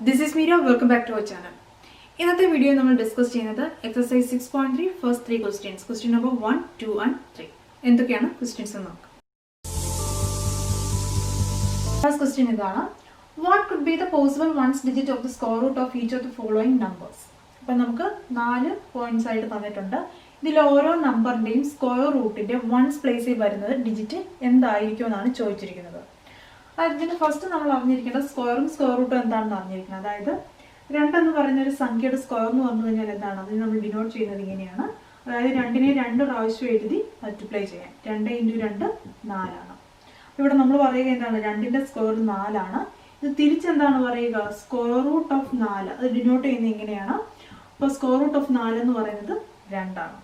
This is Meera. Welcome back to our channel. In this video, we will discuss exercise 6.3 first 3 questions. Question number 1, 2 and 3. എന്തൊക്കെയാണ് questions എന്ന് നോക്കാം. First question ഇതാണ്. What could be the possible ones digit of the square root of each of the following numbers? അപ്പോൾ നമുക്ക് 4 points ആയിട്ട് തന്നിട്ടുണ്ട്. ഇതിൽ ഓരോ നമ്പറിന്റെയും സ്ക്വയർ റൂട്ടിന്റെ വൺസ് പ്ലേസിൽ വരുന്നത് ഡിജിറ്റ് എന്തായിരിക്കും എന്നാണ് ചോദിച്ചിരിക്കുന്നത്. അതിന്റെ ഫസ്റ്റ് നമ്മൾ അറിഞ്ഞിരിക്കേണ്ടത് സ്ക്വയറും സ്ക്വയർ റൂട്ടും എന്താണെന്ന് അറിഞ്ഞിരിക്കണം. അതായത് 2 എന്ന് പറയുന്ന ഒരു സംഖ്യയുടെ സ്ക്വയർ എന്ന് പറഞ്ഞു കഴിഞ്ഞാൽ എന്താണ്, അതിന് നമ്മൾ ഡിനോട്ട് ചെയ്യുന്നത് ഇങ്ങനെയാണ്. അതായത് 2നെ 2 പ്രാവശ്യം എഴുതി മൾട്ടിപ്ലൈ ചെയ്യാം. 2 × 2 4 ഇവിടെ നമ്മൾ പറയുക എന്താണ്, 2ന്റെ സ്ക്വയർ 4 ആണ്. ഇത് തിരിച്ചെന്താണ് പറയുക, സ്ക്വയർ റൂട്ട് ഓഫ് 4. അത് ഡിനോട്ട് ചെയ്യുന്നത് ഇങ്ങനെയാണ്. അപ്പോൾ സ്ക്വയർ റൂട്ട് ഓഫ് 4 എന്ന് പറയുന്നത് 2 ആണ്.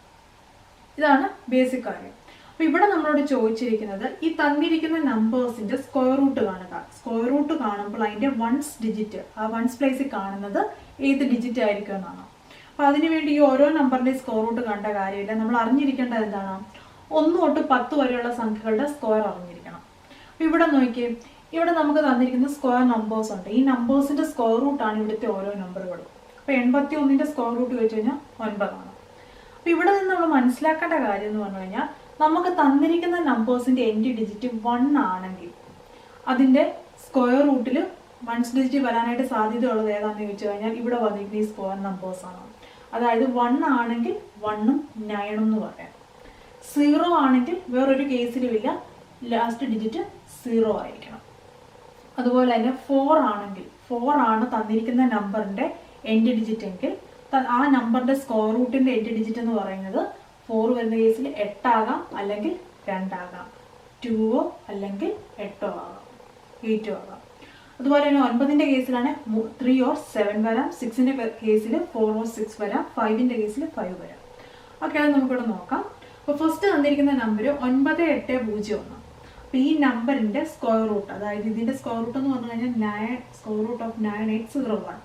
ഇതാണ് ബേസിക് കാര്യം. അപ്പോൾ ഇവിടെ നമ്മളോട് ചോദിച്ചിരിക്കുന്നത് ഈ തന്നിരിക്കുന്ന നമ്പേഴ്സിന്റെ സ്ക്വയർ റൂട്ട് കാണുക. സ്ക്വയർ റൂട്ട് കാണുമ്പോൾ അതിന്റെ വൺസ് ഡിജിറ്റ്, ആ വൺസ് പ്ലേസിൽ കാണുന്നത് ഏത് ഡിജിറ്റ് ആയിരിക്കും എന്നാണ്. അപ്പോൾ അതിനുവേണ്ടി ഈ ഓരോ നമ്പറിന്റെ സ്ക്വയർ റൂട്ട് കണ്ട കാര്യമില്ല. നമ്മൾ അറിഞ്ഞിരിക്കേണ്ടത് എന്താണ്, 1 തൊട്ട് 10 വരെയുള്ള സംഖ്യകളുടെ സ്ക്വയർ അറിഞ്ഞിരിക്കണം. അപ്പോൾ ഇവിടെ നോക്കിയേ, ഇവിടെ നമുക്ക് തന്നിരിക്കുന്ന സ്ക്വയർ നമ്പേഴ്സ് ഉണ്ട്. ഈ നമ്പേഴ്സിന്റെ സ്ക്വയർ റൂട്ടാണ് ഇവിടുത്തെ ഓരോ നമ്പറുകളും. അപ്പോൾ 81ന്റെ സ്ക്വയർ റൂട്ട് വെച്ച് കഴിഞ്ഞാൽ 9 ആണ്. അപ്പോൾ ഇവിടെ നിന്ന് നമ്മൾ മനസ്സിലാക്കേണ്ട കാര്യം എന്ന് പറഞ്ഞു കഴിഞ്ഞാൽ, നമുക്ക് തന്നിരിക്കുന്ന നമ്പേഴ്സിന്റെ എൻഡ് ഡിജിറ്റ് 1 ആണെങ്കിൽ അതിന്റെ സ്ക്വയർ റൂട്ടിൽ വൺസ് ഡിജിറ്റ് വരാനായിട്ട് സാധ്യതയുള്ളത് ഏതാണെന്ന് ചോദിച്ചു കഴിഞ്ഞാൽ ഇവിടെ വന്നിരിക്കുന്ന ഈ സ്ക്വയർ നമ്പേഴ്സ് ആണ്. അതായത് 1 ആണെങ്കിൽ 1ഉം 9ഉം എന്ന് പറയാം. 0 ആണെങ്കിൽ വേറൊരു കേസിലുമില്ല, ലാസ്റ്റ് ഡിജിറ്റ് 0 ആയിരിക്കണം. അതുപോലെ തന്നെ 4 ആണെങ്കിൽ 4 ആണ് തന്നിരിക്കുന്ന നമ്പറിന്റെ എൻഡ് ഡിജിറ്റ് എങ്കിൽ ആ നമ്പറിന്റെ സ്ക്വയർ റൂട്ടിന്റെ എൻഡ് ഡിജിറ്റ് എന്ന് പറയുന്നത് 4 വരുന്ന കേസിൽ 8 ആകാം, അല്ലെങ്കിൽ 2 ആകാം, 2 അല്ലെങ്കിൽ 8 ആകാം, 8 ആകാം. അതുപോലെ തന്നെ 9ന്റെ കേസിലാണ് 3 or 7 വരാം, 6ന്റെ കേസിൽ 4 or 6 വരാം, 5ന്റെ കേസിൽ 5 വരാം. ഓക്കെ, അത് നമുക്കിവിടെ നോക്കാം. അപ്പോൾ ഫസ്റ്റ് തന്നിരിക്കുന്ന നമ്പർ 9801. അപ്പോൾ ഈ നമ്പറിന്റെ സ്ക്വയർ റൂട്ട്, അതായത് ഇതിന്റെ സ്ക്വയർ റൂട്ട് എന്ന് പറഞ്ഞു കഴിഞ്ഞാൽ 9 സ്ക്വയർ റൂട്ട് ഓഫ് 9801.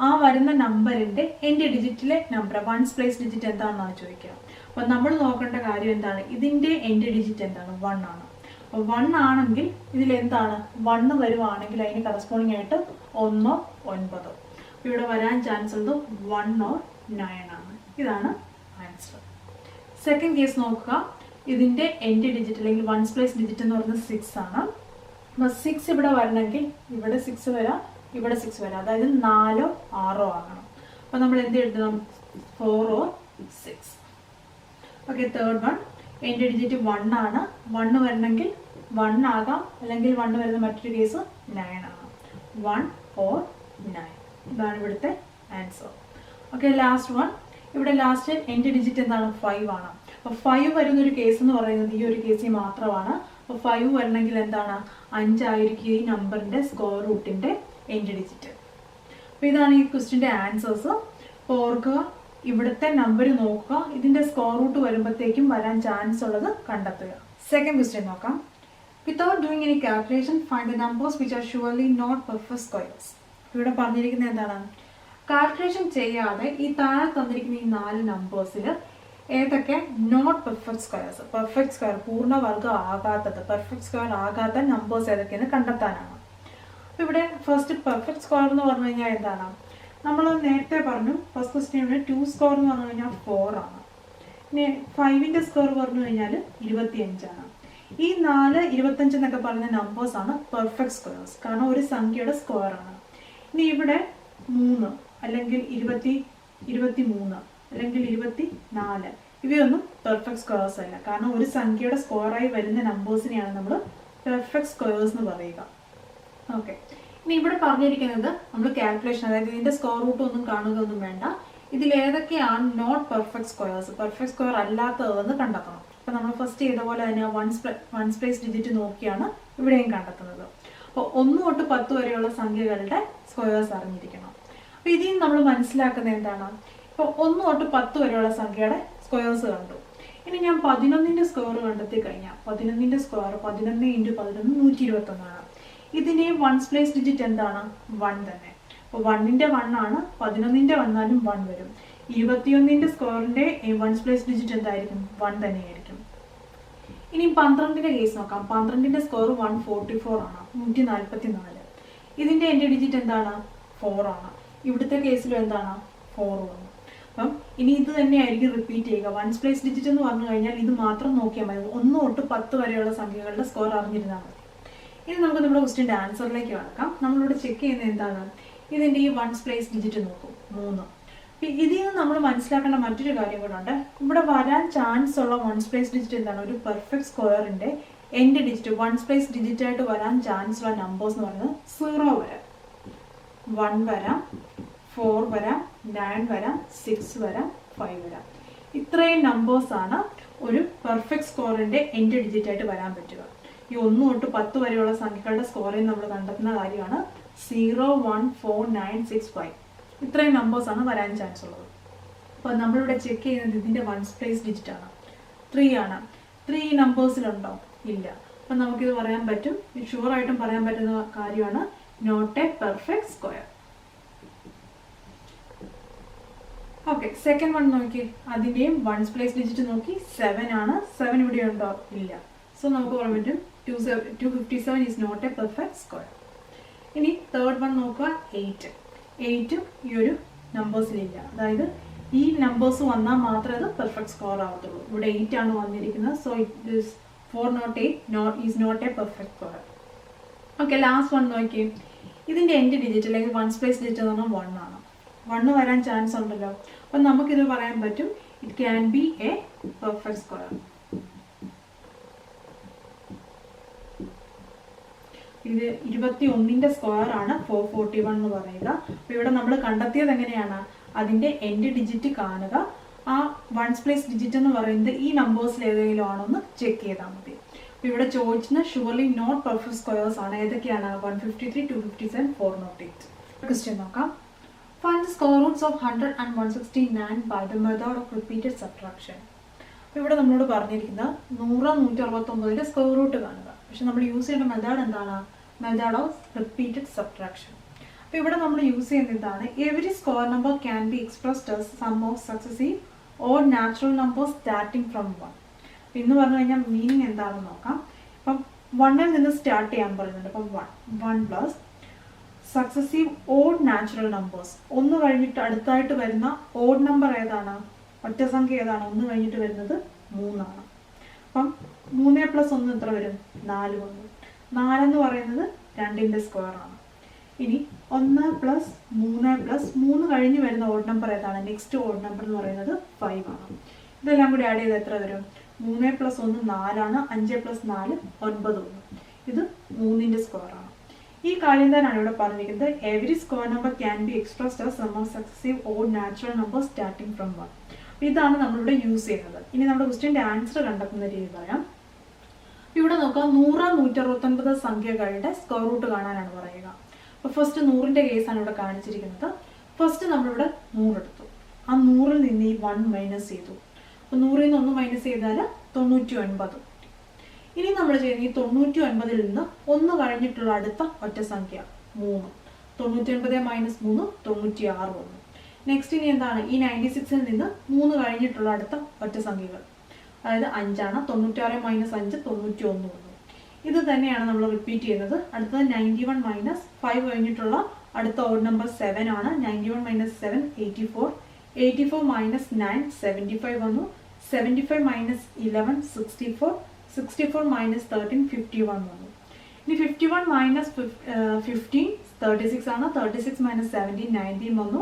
ആ വരുന്ന നമ്പറിന്റെ എൻഡ് ഡിജിറ്റിലെ നമ്പർ വൺസ് പ്ലേസ് ഡിജിറ്റ് എന്താണെന്നാണ് ചോദിക്കുക. അപ്പോൾ നമ്മൾ നോക്കേണ്ട കാര്യം എന്താണ്, ഇതിന്റെ എൻഡ് ഡിജിറ്റ് എന്താണ്, 1 ആണ്. അപ്പോൾ 1 ആണെങ്കിൽ ഇതിൽ എന്താണ്, 1 വരുവാണെങ്കിൽ അതിന് കറസ്പോണ്ടിങ് ആയിട്ട് 1 or 9. അപ്പോൾ ഇവിടെ വരാൻ ചാൻസ് ഉള്ളത് 1 or 9 ആണ്. ഇതാണ് ആൻസർ. സെക്കൻഡ് കേസ് നോക്കുക. ഇതിന്റെ എൻഡ് ഡിജിറ്റ് അല്ലെങ്കിൽ വൺസ് പ്ലേസ് ഡിജിറ്റ് എന്ന് പറയുന്നത് 6 ആണ്. അപ്പോൾ 6 ഇവിടെ വരണമെങ്കിൽ ഇവിടെ 6 വരാം, ഇവിടെ 6 വരാം. അതായത് 4 or 6 ആകണം. അപ്പോൾ നമ്മൾ എന്ത് എഴുതണം, 4 or 6. Okay, third one end digit 1 ആണ്. 1 വരണമെങ്കിൽ 1 ആകാം, അല്ലെങ്കിൽ 1 വരുന്ന മറ്റൊരു കേസ് 9 ആണ്. 1 or 9 ഇതാണ് ഇവിടുത്തെ ആൻസർ. Okay, last one. ഇവിടെ ലാസ്റ്റ് എൻഡ് ഡിജിറ്റ് എന്താണ്, 5 ആണ്. അപ്പോൾ 5 വരുന്നൊരു കേസ് എന്ന് പറയുന്നത് ഈ ഒരു കേസിൽ മാത്രമാണ്. അപ്പോൾ 5 വരണമെങ്കിൽ എന്താണ്, 5 ആയിരിക്കും ഈ നമ്പറിന്റെ സ്ക്വയർ റൂട്ടിന്റെ എൻഡ് ഡിജിറ്റ്. അപ്പോൾ ഇതാണ് ഈ ക്വസ്റ്റിന്റെ ആൻസേഴ്സ്. അപ്പോൾ ഓർക്കുക, ഇവിടുത്തെ നമ്പർ നോക്കുക, ഇതിന്റെ സ്ക്വയർ റൂട്ട് വരുമ്പോഴത്തേക്കും വരാൻ ചാൻസ് ഉള്ളത് കണ്ടെത്തുക. സെക്കൻഡ് ക്വസ്റ്റ്യൻ നോക്കാം. Without doing any calculation find the numbers which are surely not perfect squares. ഇവിടെ പറഞ്ഞിരിക്കുന്നത് എന്താണ്, കാൽക്കുലേഷൻ ചെയ്യാതെ ഈ താഴെ തന്നിരിക്കുന്ന ഈ 4 നമ്പേഴ്സിൽ ഏതൊക്കെ not perfect squares, perfect square പൂർണ്ണവർഗം ആകാത്തത്, പെർഫെക്റ്റ് സ്ക്വയർ ആകാത്ത നമ്പേഴ്സ് ഏതൊക്കെയെന്ന് കണ്ടെത്താനാണ്. അപ്പോൾ ഇവിടെ ഫസ്റ്റ് പെർഫെക്റ്റ് സ്ക്വയർ എന്ന് പറഞ്ഞു കഴിഞ്ഞാൽ എന്താണ്, നമ്മൾ നേരത്തെ പറഞ്ഞു ഫസ്റ്റ് ക്വസ്റ്റ്യൻ 2 സ്ക്വയർ എന്ന് പറഞ്ഞു കഴിഞ്ഞാൽ 4 ആണ്. ഇനി 5ന്റെ സ്ക്വയർ പറഞ്ഞു കഴിഞ്ഞാൽ 25 ആണ്. ഈ 4, 25 എന്നൊക്കെ പറയുന്ന നമ്പേഴ്സ് ആണ് പെർഫെക്റ്റ് സ്ക്വയേഴ്സ്, കാരണം ഒരു സംഖ്യയുടെ സ്ക്വയർ ആണ്. ഇനി ഇവിടെ 3 അല്ലെങ്കിൽ 23 അല്ലെങ്കിൽ 24 ഇവയൊന്നും പെർഫെക്റ്റ് സ്ക്വയേഴ്സ് അല്ല, കാരണം ഒരു സംഖ്യയുടെ സ്ക്വയറായി വരുന്ന നമ്പേഴ്സിനെയാണ് നമ്മൾ പെർഫെക്റ്റ് സ്ക്വയേഴ്സ് എന്ന് പറയുക. ഓക്കെ, ഇനി ഇവിടെ പറഞ്ഞിരിക്കുന്നത് നമ്മൾ കാൽക്കുലേഷൻ, അതായത് ഇതിന്റെ സ്ക്വയർ റൂട്ട് ഒന്നും കാണുക ഒന്നും വേണ്ട, ഇതിൽ ഏതൊക്കെയാണ് not perfect squares, perfect square അല്ലാത്തതെന്ന് കണ്ടെത്തണം. അപ്പോൾ നമ്മൾ ഫസ്റ്റ് ചെയ്ത പോലെ തന്നെ വൺസ് പ്ലേസ് ഡിജിറ്റ് നോക്കിയാണ് ഇവിടെയും കണ്ടെത്തുന്നത്. അപ്പോൾ 1 തൊട്ട് 10 വരെയുള്ള സംഖ്യകളുടെ സ്ക്വയേഴ്സ് അറിഞ്ഞിരിക്കണം. അപ്പോൾ ഇതിൽ നമ്മൾ മനസ്സിലാക്കുന്നത് എന്താണ്, ഇപ്പോൾ 1 തൊട്ട് 10 വരെയുള്ള സംഖ്യയുടെ സ്ക്വയേഴ്സ് കണ്ടു. ഇനി ഞാൻ 11ന്റെ സ്ക്വയർ കണ്ടെത്തി കഴിഞ്ഞാൽ 11ന്റെ സ്ക്വയർ 11 × 11 121 ആണ്. ഇതിന്റെ വൺസ് പ്ലേസ് ഡിജിറ്റ് എന്താണ്, 1 തന്നെ. അപ്പോൾ 1ന്റെ 1 ആണ്, 11ന്റെ വന്നാലും 1 വരും. 21ന്റെ സ്ക്വയറിന്റെ വൺസ് പ്ലേസ് ഡിജിറ്റ് എന്തായിരിക്കും, 1 തന്നെയായിരിക്കും. ഇനി 12ന്റെ കേസ് നോക്കാം. 12ന്റെ സ്ക്വയർ 144 ആണ്, 144. ഇതിന്റെ എൻഡ് ഡിജിറ്റ് എന്താണ്, 4 ആണ്. ഇവിടുത്തെ കേസിലും എന്താണ് 4 വന്നു. അപ്പം ഇനി ഇത് തന്നെയായിരിക്കും റിപ്പീറ്റ് ചെയ്യുക. വൺസ് പ്ലേസ് ഡിജിറ്റ് എന്ന് പറഞ്ഞു കഴിഞ്ഞാൽ ഇത് മാത്രം നോക്കിയാൽ മതി. 1 തൊട്ട് 10 വരെയുള്ള സംഖ്യകളുടെ സ്കോർ അറിഞ്ഞിരുന്നാൽ മതി. ഇനി നമുക്ക് നമ്മുടെ ക്വസ്റ്റ്യൻ്റെ ആൻസറിലേക്ക് കടക്കാം. നമ്മളിവിടെ ചെക്ക് ചെയ്യുന്നത് എന്താണ്, ഇതിൻ്റെ ഈ വൺസ് പ്ലേസ് ഡിജിറ്റ് നോക്കും 3. ഇതിൽ നിന്ന് നമ്മൾ മനസ്സിലാക്കേണ്ട മറ്റൊരു കാര്യം കൂടെ ഉണ്ട്. ഇവിടെ വരാൻ ചാൻസ് ഉള്ള വൺസ് പ്ലേസ് ഡിജിറ്റ് എന്താണ്, ഒരു പെർഫെക്റ്റ് സ്ക്വയറിന്റെ end digit once place digit ആയിട്ട് വരാൻ ചാൻസ് ഉള്ള നമ്പേഴ്സ് എന്ന് പറയുന്നത് 0 വരാം, 1 വരാം, 4 വരാം, 9 വരാം, 6 വരാം, 5 വരാം. ഇത്രയും നമ്പേഴ്സ് ആണ് ഒരു പെർഫെക്റ്റ് സ്കോറിന്റെ എൻഡ് ഡിജിറ്റ് ആയിട്ട് വരാൻ പറ്റുക. ഈ 1 തൊട്ട് 10 വരെയുള്ള സംഖ്യകളുടെ സ്കോറിൽ നമ്മൾ കണ്ടെത്തുന്ന കാര്യമാണ് 0, 1, 4, 9, 6, 5. ഇത്രയും നമ്പേഴ്സ് ആണ് വരാൻ ചാൻസ് ഉള്ളത്. അപ്പോൾ നമ്മളിവിടെ ചെക്ക് ചെയ്യുന്നത് ഇതിൻ്റെ വൺസ് പ്ലേസ് ഡിജിറ്റ് ആണ്, 3 ആണ്. 3 ഈ നമ്പേഴ്സിലുണ്ടോ? ഇല്ല. അപ്പം നമുക്കിത് പറയാൻ പറ്റും, ഷുവറായിട്ടും പറയാൻ പറ്റുന്ന കാര്യമാണ് not a perfect square. Okay, second one നോക്കി, അതിൻ്റെയും വൺസ് പ്ലേസ് ഡിജിറ്റ് നോക്കി 7 ആണ്. 7 ഇവിടെ ഉണ്ടോ? ഇല്ല. സോ നമുക്ക് പറയാൻ പറ്റും 257 is not a perfect square. ഇനി തേർഡ് വൺ നോക്കുക, 8. 8ഉം ഈ ഒരു നമ്പേഴ്സിലില്ല. അതായത് ഈ നമ്പേഴ്സ് വന്നാൽ മാത്രമേ അത് പെർഫെക്റ്റ് സ്കോർ ആവത്തുള്ളൂ. ഇവിടെ 8 ആണ് വന്നിരിക്കുന്നത്. So it is 4 not 8 is not a perfect square. Okay, last one നോക്കി, ഇതിൻ്റെ എൻഡ് ഡിജിറ്റ് അല്ലെങ്കിൽ വൺസ് പ്ലേസ് ഡിജിറ്റ് എന്ന് പറഞ്ഞാൽ 1 ആണ്. 1 വരാൻ ചാൻസ് ഉണ്ടല്ലോ. അപ്പം നമുക്കിത് പറയാൻ പറ്റും it can be A perfect square. ഇത് 21ന്റെ സ്ക്വയർ ആണ് 441 എന്ന് പറയുക. അപ്പോൾ ഇവിടെ നമ്മൾ കണ്ടെത്തിയത് എങ്ങനെയാണ്, അതിൻ്റെ എൻഡ് ഡിജിറ്റ് കാണുക, ആ വൺസ് പ്ലേസ് ഡിജിറ്റ് എന്ന് പറയുന്നത് ഈ നമ്പേഴ്സിൽ ഏതെങ്കിലും ആണോ എന്ന് ചെക്ക് ചെയ്താൽ മതി. അപ്പോൾ ഇവിടെ ചോദിച്ചിന് ഷുവർലി നോട്ട് പെർഫെക്റ്റ് സ്ക്വയേഴ്സ് ആണ്. ഏതൊക്കെയാണ്? 153, 257, 408. ക്വസ്റ്റ്യൻ നോക്കാം. Find the square Roots of 100 and 169 by the method of repeated subtraction. അപ്പോൾ ഇവിടെ നമ്മളോട് പറഞ്ഞിരിക്കുന്നത് 100, 169ന്റെ സ്ക്വയർ റൂട്ട് കാണുക. പക്ഷെ നമ്മൾ യൂസ് ചെയ്യേണ്ട മെത്തേഡ് എന്താണ്? Method of repeated subtraction. അപ്പോൾ ഇവിടെ നമ്മൾ യൂസ് ചെയ്യുന്നത് എന്താണ്? Every square number can be expressed as sum of successive or natural numbers starting from 1. എന്ന് പറഞ്ഞു കഴിഞ്ഞാൽ മീനിങ് എന്താണെന്ന് നോക്കാം. ഇപ്പം 1ൽ നിന്ന് സ്റ്റാർട്ട് ചെയ്യാൻ പറയുന്നുണ്ട്. അപ്പം 1 plus successive odd natural numbers. 1 കഴിഞ്ഞിട്ട് അടുത്തായിട്ട് വരുന്ന ഓഡ് നമ്പർ ഏതാണ്? ഒറ്റ സംഖ്യ ഏതാണ്? 1 കഴിഞ്ഞിട്ട് വരുന്നത് 3 ആണ്. അപ്പം 3 + 1 എത്ര വരും? 4 വന്നു. 4 എന്ന് പറയുന്നത് 2ന്റെ സ്ക്വയർ ആണ്. ഇനി 1 + 3 + 3 കഴിഞ്ഞ് വരുന്ന ഓഡ് നമ്പർ ഏതാണ്? നെക്സ്റ്റ് ഓഡ് നമ്പർ എന്ന് പറയുന്നത് 5 ആണ്. ഇതെല്ലാം കൂടി ആഡ് ചെയ്ത് എത്ര വരും? 3 + 1 4 ആണ്. 5 + 4 9 വന്നു. ഇത് 3ന്റെ സ്ക്വയർ ആണ്. ഈ കാര്യം തന്നെയാണ് ഇവിടെ പറഞ്ഞിരിക്കുന്നത്. Every square number can be expressed as sum of successive odd natural number starting from 1. ഇതാണ് നമ്മളിവിടെ യൂസ് ചെയ്യുന്നത്. ഇനി നമ്മുടെ ക്വസ്റ്റ്യൻ്റെ ആൻസർ കണ്ടെത്തുന്ന രീതി പറയാം. ഇവിടെ നോക്കാം, 100, 169 സംഖ്യകളുടെ സ്ക്വയർ റൂട്ട് കാണാനാണ് പറയുക. അപ്പോൾ ഫസ്റ്റ് 100ന്റെ കേസാണ് ഇവിടെ കാണിച്ചിരിക്കുന്നത്. ഫസ്റ്റ് നമ്മളിവിടെ 100 എടുത്തു. ആ 100ൽ നിന്ന് ഈ 1 മൈനസ് ചെയ്തു. അപ്പോൾ 100ൽ നിന്ന് 1 മൈനസ് ചെയ്താൽ 99. ഇനി നമ്മൾ ചെയ്യുന്നത് ഈ 99ൽ നിന്ന് 1 കഴിഞ്ഞിട്ടുള്ള അടുത്ത ഒറ്റ സംഖ്യ 3. 99 - 3 96 വന്നു. നെക്സ്റ്റ് ഇനി എന്താണ്? ഈ 96ൽ നിന്ന് 3 കഴിഞ്ഞിട്ടുള്ള അടുത്ത ഒറ്റ സംഖ്യകൾ, അതായത് 5 ആണ്. 96 - 5 91 വന്നു. ഇത് തന്നെയാണ് നമ്മൾ റിപ്പീറ്റ് ചെയ്യുന്നത്. അടുത്തത് 91 - 5 കഴിഞ്ഞിട്ടുള്ള അടുത്ത ഓഡ് നമ്പർ 7 ആണ്. 91 - 7 84. 84 - 9 75 വന്നു. 75 - 11 64. 64 - 13 51 വന്നു. ഇനി 51 - 15 36 ആണ്. 36 - 17 19 വന്നു.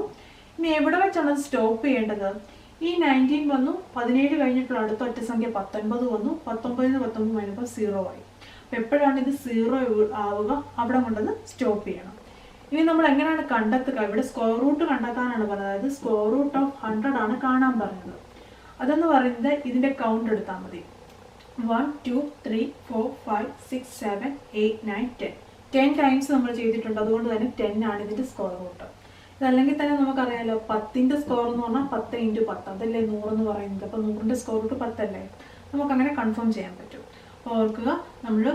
ഇനി എവിടെ വെച്ചാണ് അത് സ്റ്റോപ്പ് ചെയ്യേണ്ടത്? ഈ 19 വന്നു. 17 കഴിഞ്ഞിട്ടുള്ള അടുത്ത ഒറ്റ സംഖ്യ 19 വന്നു. 19 - 19 വരുമ്പോൾ 0 ആയി. അപ്പോൾ എപ്പോഴാണ് ഇത് 0 ആവുക? അവിടെ കൊണ്ടത് സ്റ്റോപ്പ് ചെയ്യണം. ഇനി നമ്മൾ എങ്ങനെയാണ് കണ്ടെത്തുക? ഇവിടെ സ്ക്വയർ റൂട്ട് കണ്ടെത്താനാണ് പറഞ്ഞത്. അതായത് സ്ക്വയർ റൂട്ട് ഓഫ് 100 ആണ് കാണാൻ പറഞ്ഞത്. അതെന്ന് പറയുന്നത് ഇതിൻ്റെ കൗണ്ട് എടുത്താൽ മതി. 1 2 3 4 5 6 7 8 9 10. 10 ടൈംസ് നമ്മൾ ചെയ്തിട്ടുണ്ട്. അതുകൊണ്ട് തന്നെ 10 ആണ് ഇതിൻ്റെ സ്ക്വയർ റൂട്ട്. ഇതല്ലെങ്കിൽ തന്നെ നമുക്കറിയാമല്ലോ, 10ന്റെ സ്ക്വയർ എന്ന് പറഞ്ഞാൽ 10 × 10 അതല്ലേ 100 എന്ന് പറയുന്നത്. അപ്പോൾ 100ന്റെ സ്ക്വയർ റൂട്ട് 10 അല്ലേ? നമുക്കങ്ങനെ കൺഫേം ചെയ്യാൻ പറ്റും. അപ്പോൾ ഓർക്കുക, നമ്മൾ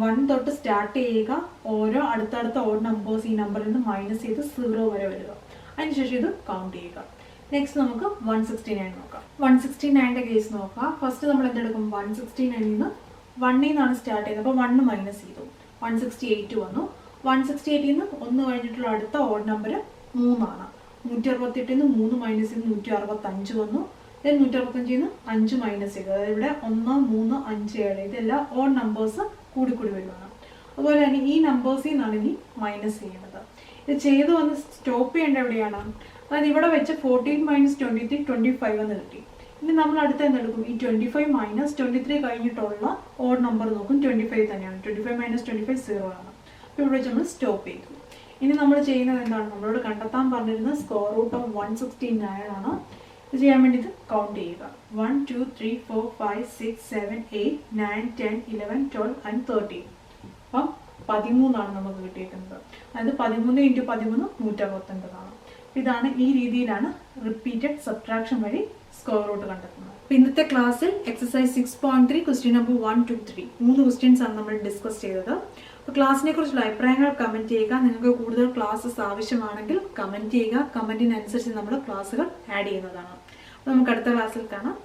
1 തൊട്ട് സ്റ്റാർട്ട് ചെയ്യുക. ഓരോ അടുത്തടുത്ത ഓഡ് നമ്പേഴ്സ് ഈ നമ്പറിൽ നിന്ന് മൈനസ് ചെയ്ത് 0 വരെ വരിക. അതിനുശേഷം ഇത് കൗണ്ട് ചെയ്യുക. നെക്സ്റ്റ് നമുക്ക് 169 നോക്കാം. 169ന്റെ കേസ് നോക്കാം. ഫസ്റ്റ് നമ്മൾ എന്തെടുക്കും? 169ൽ നിന്ന് 1ൽ നിന്നാണ് സ്റ്റാർട്ട് ചെയ്യുന്നത്. അപ്പോൾ 1 മൈനസ് ചെയ്തു. 168 വന്നു. 168 നിന്ന് 1 കഴിഞ്ഞിട്ടുള്ള അടുത്ത ഓഡ് നമ്പർ 3 ആണ്. 168 നിന്ന് 3 മൈനസ് ചെയ്ത് 165 വന്നു. ദെൻ 165 നിന്ന് 5 മൈനസ് ചെയ്ത്, അതായത് ഇവിടെ 1, 3, 5, 7 ഇതെല്ലാം ഓഡ് നമ്പേഴ്സ് കൂടി വരുവാണ്. അതുപോലെ തന്നെ ഈ നമ്പേഴ്സിൽ നിന്നാണ് ഇനി മൈനസ് ചെയ്യേണ്ടത്. ഇത് ചെയ്ത് വന്ന് സ്റ്റോപ്പ് ചെയ്യേണ്ട എവിടെയാണ്? അതായത് ഇവിടെ വെച്ച് 14 മൈനസ് 23 25 എന്ന് കിട്ടി. ഇനി നമ്മൾ അടുത്ത് എന്തെടുക്കും? ഈ 25 മൈനസ് 23 കഴിഞ്ഞിട്ടുള്ള ഓഡ് നമ്പർ നോക്കും. 25 തന്നെയാണ്. 25 മൈനസ് 25 0 ആണ്. അപ്പോൾ ഇവിടെ വെച്ച് നമ്മൾ സ്റ്റോപ്പ് ചെയ്തു. ഇനി നമ്മൾ ചെയ്യുന്നത് എന്താണ്? നമ്മളോട് കണ്ടെത്താൻ പറഞ്ഞിരുന്നത് സ്ക്വയർ റൂട്ട് ഓഫ് 169 ആണ്. ഇത് ചെയ്യാൻ വേണ്ടിയിട്ട് കൗണ്ട് ചെയ്യുക. 1, 2, 3, 4, 5, 6, 7, 8, 9, 10, 11, 12 and 13. അപ്പം 13 ആണ് നമുക്ക് കിട്ടിയിരിക്കുന്നത്. അതായത് 13 × 13 169 ആണ്. ഇതാണ്, ഈ രീതിയിലാണ് റിപ്പീറ്റഡ് സബ്ട്രാക്ഷൻ വഴി സ്ക്വയർ റൂട്ട് കണ്ടെത്തുന്നത്. അപ്പോൾ ഇന്നത്തെ ക്ലാസ്സിൽ എക്സസൈസ് 6.3 ക്വസ്റ്റ്യൻ നമ്പർ 1, 2, 3 3 ക്വസ്റ്റ്യൻസ് ആണ് നമ്മൾ ഡിസ്കസ് ചെയ്തത്. അപ്പോൾ ക്ലാസ്സിനെ കുറിച്ചുള്ള അഭിപ്രായങ്ങൾ കമൻറ്റ് ചെയ്യുക. നിങ്ങൾക്ക് കൂടുതൽ ക്ലാസ്സസ് ആവശ്യമാണെങ്കിൽ കമൻറ്റ് ചെയ്യുക. കമൻറ്റിനനുസരിച്ച് നമ്മൾ ക്ലാസ്സുകൾ ആഡ് ചെയ്യുന്നതാണ്. അപ്പോൾ നമുക്ക് അടുത്ത ക്ലാസ്സിൽ കാണാം.